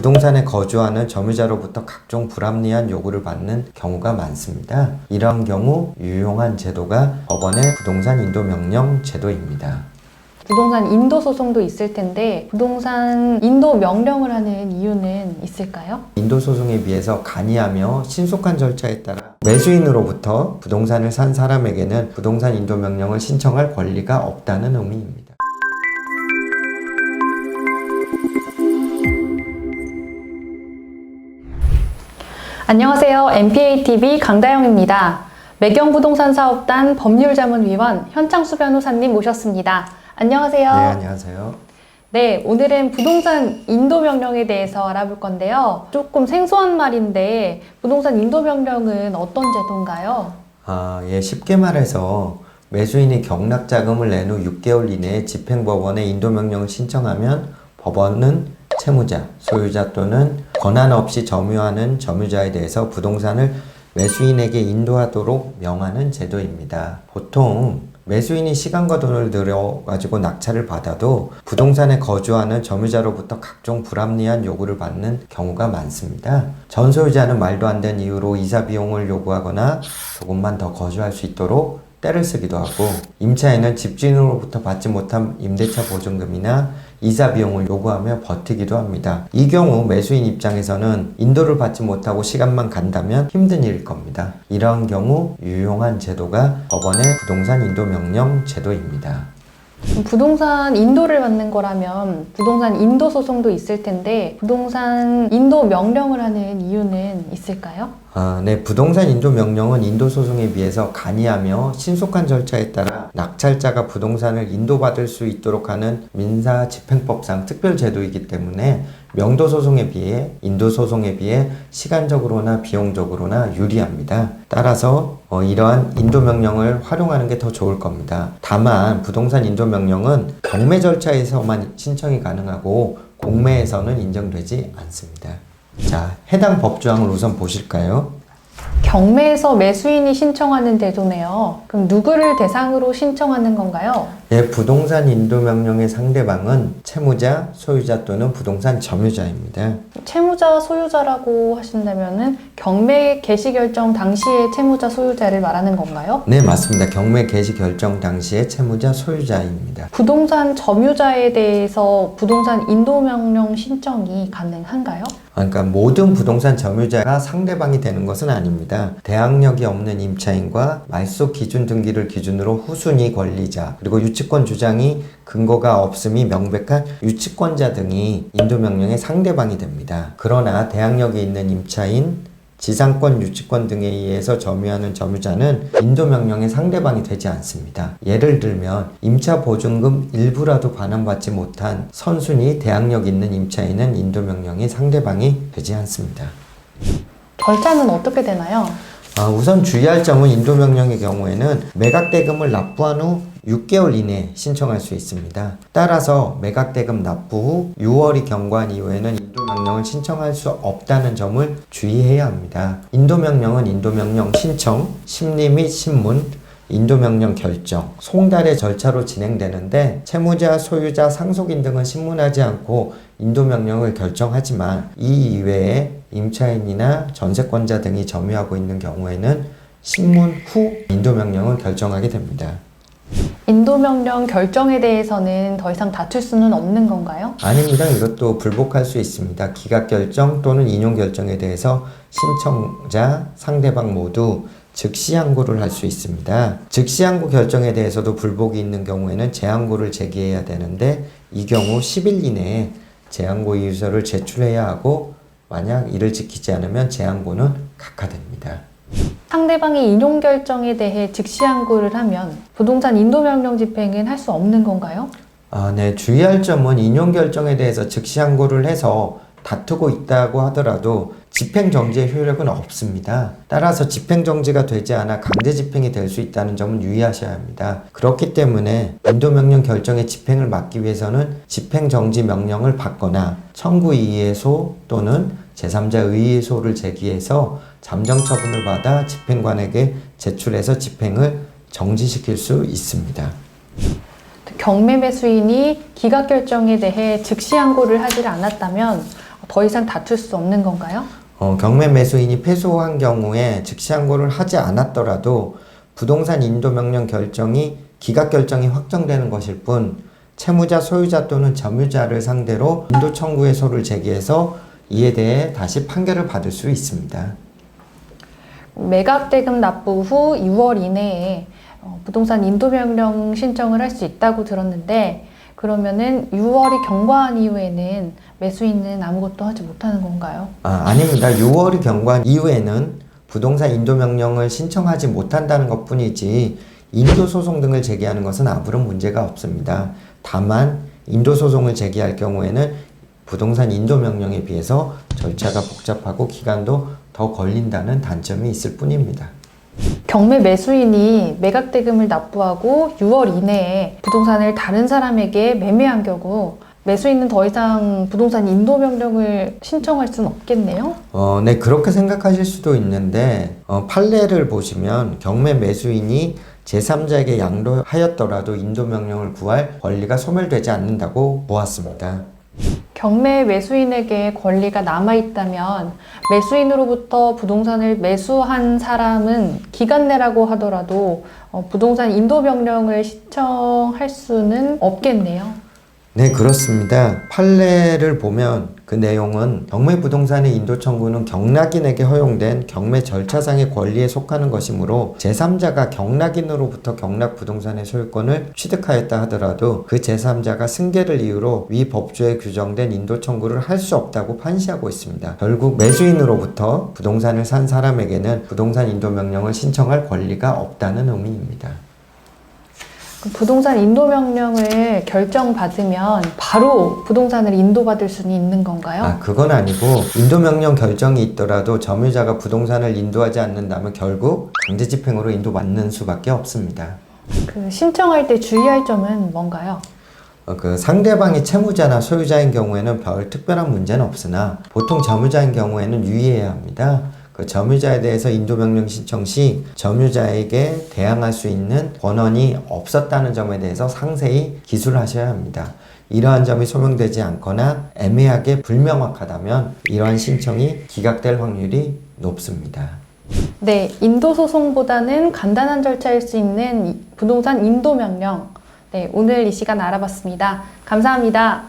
부동산에 거주하는 점유자로부터 각종 불합리한 요구를 받는 경우가 많습니다. 이러한 경우 유용한 제도가 법원의 부동산 인도명령 제도입니다. 부동산 인도 소송도 있을 텐데 부동산 인도 명령을 하는 이유는 있을까요? 인도 소송에 비해서 간이하며 신속한 절차에 따라 매수인으로부터 부동산을 산 사람에게는 부동산 인도 명령을 신청할 권리가 없다는 의미입니다. 안녕하세요. MPATV 강다영입니다. 매경부동산 사업단 법률자문위원 현창수 변호사님 모셨습니다. 안녕하세요. 네, 안녕하세요. 네, 오늘은 부동산 인도명령에 대해서 알아볼 건데요. 조금 생소한 말인데 부동산 인도명령은 어떤 제도인가요? 쉽게 말해서 매수인이 경락자금을 낸 후 6개월 이내에 집행법원에 인도명령을 신청하면 법원은 채무자, 소유자 또는 권한 없이 점유하는 점유자에 대해서 부동산을 매수인에게 인도하도록 명하는 제도입니다. 보통 매수인이 시간과 돈을 들여가지고 낙찰을 받아도 부동산에 거주하는 점유자로부터 각종 불합리한 요구를 받는 경우가 많습니다. 전 소유자는 말도 안 되는 이유로 이사 비용을 요구하거나 조금만 더 거주할 수 있도록 떼를 쓰기도 하고, 임차인은 집주인으로부터 받지 못한 임대차 보증금이나 이사 비용을 요구하며 버티기도 합니다. 이 경우 매수인 입장에서는 인도를 받지 못하고 시간만 간다면 힘든 일일 겁니다. 이러한 경우 유용한 제도가 법원의 부동산 인도 명령 제도입니다. 부동산 인도를 받는 거라면 부동산 인도 소송도 있을 텐데 부동산 인도 명령을 하는 이유는 있을까요? 네. 부동산 인도 명령은 인도 소송에 비해서 간이하며 신속한 절차에 따라 낙찰자가 부동산을 인도받을 수 있도록 하는 민사집행법상 특별 제도이기 때문에 명도 소송에 비해 인도 소송에 비해 시간적으로나 비용적으로나 유리합니다. 따라서 이러한 인도 명령을 활용하는 게 더 좋을 겁니다. 다만 부동산 인도 명령은 경매 절차에서만 신청이 가능하고 공매에서는 인정되지 않습니다. 자, 해당 법조항을 우선 보실까요? 경매에서 매수인이 신청하는 제도네요. 그럼 누구를 대상으로 신청하는 건가요? 네, 부동산 인도 명령의 상대방은 채무자, 소유자 또는 부동산 점유자입니다. 채무자, 소유자라고 하신다면은 경매 개시 결정 당시의 채무자, 소유자를 말하는 건가요? 네, 맞습니다. 경매 개시 결정 당시의 채무자, 소유자입니다. 부동산 점유자에 대해서 부동산 인도 명령 신청이 가능한가요? 그러니까 모든 부동산 점유자가 상대방이 되는 것은 아닙니다. 대항력이 없는 임차인과 말소 기준 등기를 기준으로 후순위 권리자, 그리고 유치권 주장이 근거가 없음이 명백한 유치권자 등이 인도명령의 상대방이 됩니다. 그러나 대항력이 있는 임차인, 지상권, 유치권 등에 의해서 점유하는 점유자는 인도명령의 상대방이 되지 않습니다. 예를 들면 임차 보증금 일부라도 반환받지 못한 선순위 대항력 있는 임차인은 인도명령의 상대방이 되지 않습니다. 절차는 어떻게 되나요? 우선 주의할 점은 인도명령의 경우에는 매각대금을 납부한 후 6개월 이내에 신청할 수 있습니다. 따라서 매각대금 납부 후 6월이 경과한 이후에는 인도명령을 신청할 수 없다는 점을 주의해야 합니다. 인도명령은 인도명령 신청, 심리 및 신문, 인도명령 결정, 송달의 절차로 진행되는데 채무자, 소유자, 상속인 등은 신문하지 않고 인도명령을 결정하지만 이 이외에 임차인이나 전세권자 등이 점유하고 있는 경우에는 신문 후 인도명령을 결정하게 됩니다. 인도명령 결정에 대해서는 더 이상 다툴 수는 없는 건가요? 아닙니다. 이것도 불복할 수 있습니다. 기각결정 또는 인용결정에 대해서 신청자, 상대방 모두 즉시 항고를 할 수 있습니다. 즉시 항고 결정에 대해서도 불복이 있는 경우에는 재항고를 제기해야 되는데 이 경우 10일 이내에 재항고 이유서를 제출해야 하고 만약 이를 지키지 않으면 재항고는 각하됩니다. 상대방이 인용 결정에 대해 즉시 항고를 하면 부동산 인도명령 집행은 할 수 없는 건가요? 네. 주의할 점은 인용 결정에 대해서 즉시 항고를 해서 다투고 있다고 하더라도 집행정지의 효력은 없습니다. 따라서 집행정지가 되지 않아 강제 집행이 될 수 있다는 점은 유의하셔야 합니다. 그렇기 때문에 인도명령 결정의 집행을 막기 위해서는 집행정지 명령을 받거나 청구이의소 또는 제3자 의의소를 제기해서 잠정처분을 받아 집행관에게 제출해서 집행을 정지시킬 수 있습니다. 경매 매수인이 기각 결정에 대해 즉시 항고를 하지 않았다면 더 이상 다툴 수 없는 건가요? 경매 매수인이 패소한 경우에 즉시 항고를 하지 않았더라도 부동산 인도 명령 결정이 기각 결정이 확정되는 것일 뿐 채무자, 소유자 또는 점유자를 상대로 인도 청구의 소를 제기해서 이에 대해 다시 판결을 받을 수 있습니다. 매각대금 납부 후 6월 이내에 부동산 인도명령 신청을 할 수 있다고 들었는데 그러면은 6월이 경과한 이후에는 매수인은 아무것도 하지 못하는 건가요? 아닙니다. 6월이 경과한 이후에는 부동산 인도명령을 신청하지 못한다는 것뿐이지 인도소송 등을 제기하는 것은 아무런 문제가 없습니다. 다만 인도소송을 제기할 경우에는 부동산 인도명령에 비해서 절차가 복잡하고 기간도 더 걸린다는 단점이 있을 뿐입니다. 경매 매수인이 매각대금을 납부하고 6월 이내에 부동산을 다른 사람에게 매매한 경우 매수인은 더 이상 부동산 인도명령을 신청할 수는 없겠네요? 네, 그렇게 생각하실 수도 있는데 판례를 보시면 경매 매수인이 제3자에게 양도하였더라도 인도명령을 구할 권리가 소멸되지 않는다고 보았습니다. 경매 매수인에게 권리가 남아있다면 매수인으로부터 부동산을 매수한 사람은 기간 내라고 하더라도 부동산 인도명령을 신청할 수는 없겠네요. 네, 그렇습니다. 판례를 보면 그 내용은 경매 부동산의 인도 청구는 경락인에게 허용된 경매 절차상의 권리에 속하는 것이므로 제3자가 경락인으로부터 경락 부동산의 소유권을 취득하였다 하더라도 그 제3자가 승계를 이유로 위 법조에 규정된 인도 청구를 할 수 없다고 판시하고 있습니다. 결국 매수인으로부터 부동산을 산 사람에게는 부동산 인도 명령을 신청할 권리가 없다는 의미입니다. 부동산 인도명령을 결정받으면 바로 부동산을 인도받을 수는 있는 건가요? 그건 아니고 인도명령 결정이 있더라도 점유자가 부동산을 인도하지 않는다면 결국 강제집행으로 인도받는 수밖에 없습니다. 신청할 때 주의할 점은 뭔가요? 상대방이 채무자나 소유자인 경우에는 별 특별한 문제는 없으나 보통 점유자인 경우에는 유의해야 합니다. 점유자에 대해서 인도명령 신청 시 점유자에게 대항할 수 있는 권한이 없었다는 점에 대해서 상세히 기술을 하셔야 합니다. 이러한 점이 소명되지 않거나 애매하게 불명확하다면 이러한 신청이 기각될 확률이 높습니다. 네, 인도소송보다는 간단한 절차일 수 있는 부동산 인도명령. 네, 오늘 이 시간 알아봤습니다. 감사합니다.